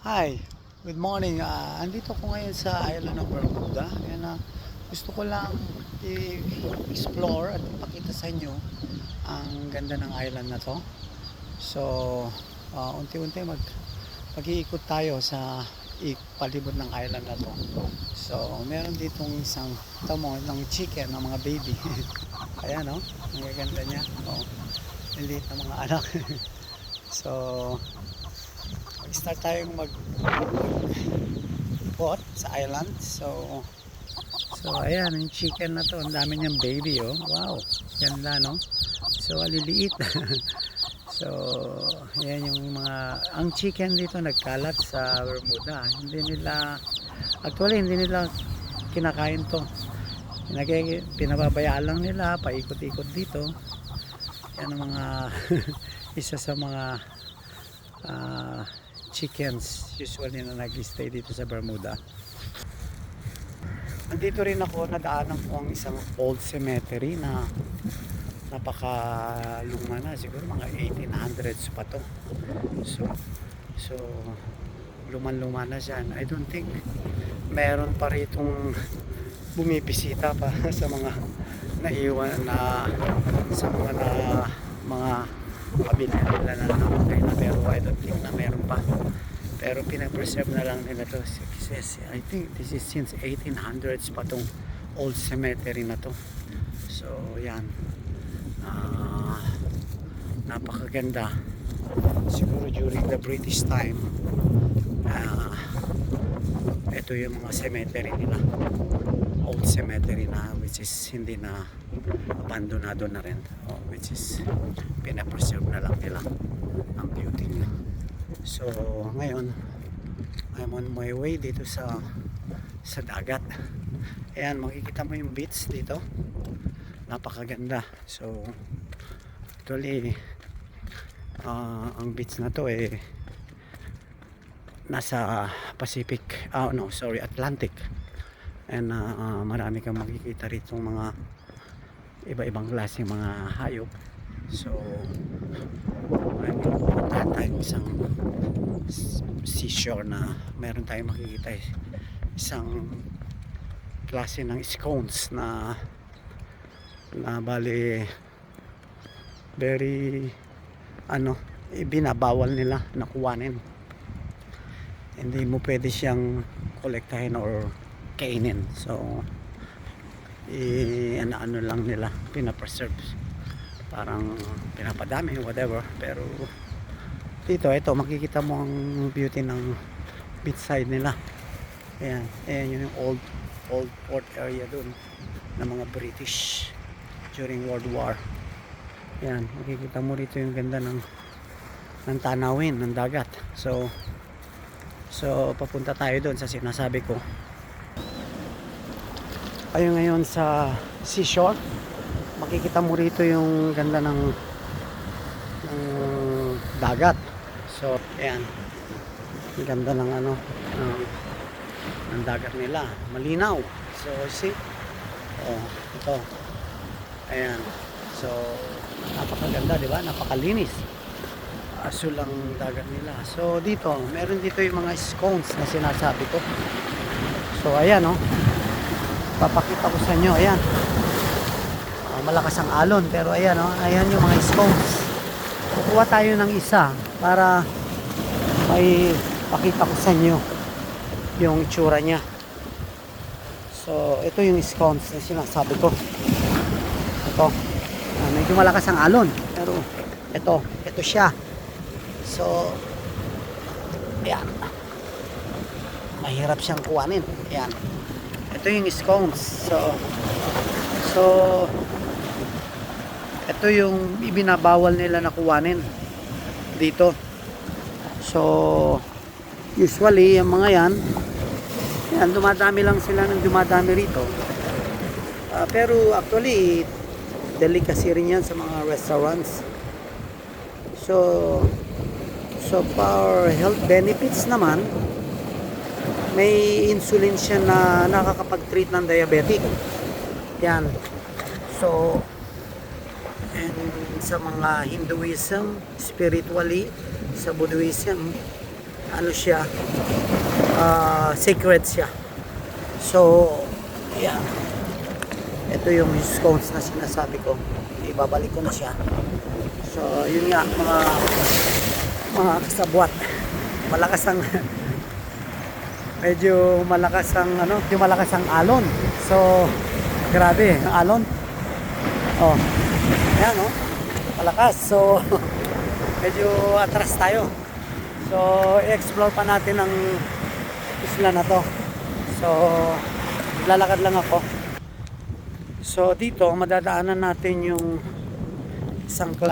Hi, good morning. Andito ko ngayon sa island ng Bermuda. Gusto ko lang i-explore at ipakita sa inyo ang ganda ng island na to. So, unti-unti mag-iikot tayo sa palibot ng island na to. So, meron ditong isang tamo ng chicken ng mga baby. Ayan, no? Ang gaganda niya. Oh, liit na mga anak. So, start tayong mag-pot sa island. So ayan, yung chicken na to, ang dami niyang baby, oh. Wow, ganda, no? So aliliit. So ayan yung ang chicken dito nagkalat sa Bermuda. Hindi nila kinakain to. Pinababayaan lang nila, paikot-ikot dito. Yan ang mga isa sa mga chickens usually na nag-stay dito sa Bermuda. Andito rin ako, nadaanan ko ang isang old cemetery na napakaluma na, siguro mga 1800s pa to. So luman-luma na dyan. I don't think meron pa ritong bumibisita pa sa mga naiwan na sa mga pamilya nila na namatay na, pero I don't think na meron pa, pero pinapreserve na lang nila to. I think this is since 1800s pa tong old cemetery na to. So yan, napakaganda, siguro during the British time. Ito yung mga cemetery nila, old cemetery na which is hindi na abandonado na rin, which is pinapreserve na lang nila ang beauty niya. So ngayon I'm on my way dito sa dagat. Ayan, makikita mo yung beach dito, napakaganda. So actually ang beach na to nasa Pacific, Atlantic. And marami kang makikita rito mga iba-ibang klaseng mga hayop. So puntahan tayong isang seashore na meron tayong makikita isang klase ng scones na bali very binabawal nila na kuwanin. Hindi mo pwede siyang kolektahin or kainin. So ano lang nila, pinapreserve, parang pinapadami whatever. Pero dito, ito makikita mo ang beauty ng beach side nila. Ayan yung old port area dun ng mga British during World War. Ayan, makikita mo rito yung ganda ng tanawin ng dagat. So papunta tayo doon sa sinasabi ko. Ayun, ngayon sa seashore, makikita mo rito yung ganda ng dagat. So ayan, ang ganda ng ng dagat nila, malinaw. So see, ito, ayan. So napakaganda, di ba? Napakalinis, asul ang dagat nila. So dito, meron dito yung mga scones na sinasabi ko. So ayan, papakita ko sa inyo. Ayan, malakas ang alon, pero ayan, ayan yung mga scones. Kukuha tayo ng isa para may pakita ko sa inyo yung itsura nya. So ito yung scones na sinasabi ko. Ito, medyo malakas ang alon, pero ito siya. So ayan, mahirap siyang kuwanin. Ayan, ito yung scones. So ito yung ibinabawal nila na kuwanin dito. So usually yung mga yan, dumadami lang sila ng dumadami rito. Pero actually delicacy rin yan sa mga restaurants. So for health benefits naman, may insulin siya na nakakapag-treat ng diabetic. Yan. So and sa mga Hinduism, spiritually, sa Buddhism, ano siya, sacred siya. So, yeah. Ito yung scones na sinasabi ko. Ibabalik ko na siya. So, yun nga, mga kasabwat. Malakas ang medyo malakas ang alon. So, grabe, ang alon. Oh. Ayan, oh. Malakas. So, medyo atras tayo. So, i-explore pa natin ang isla na to. So, lalakad lang ako. So, dito, madadaanan natin yung isang klase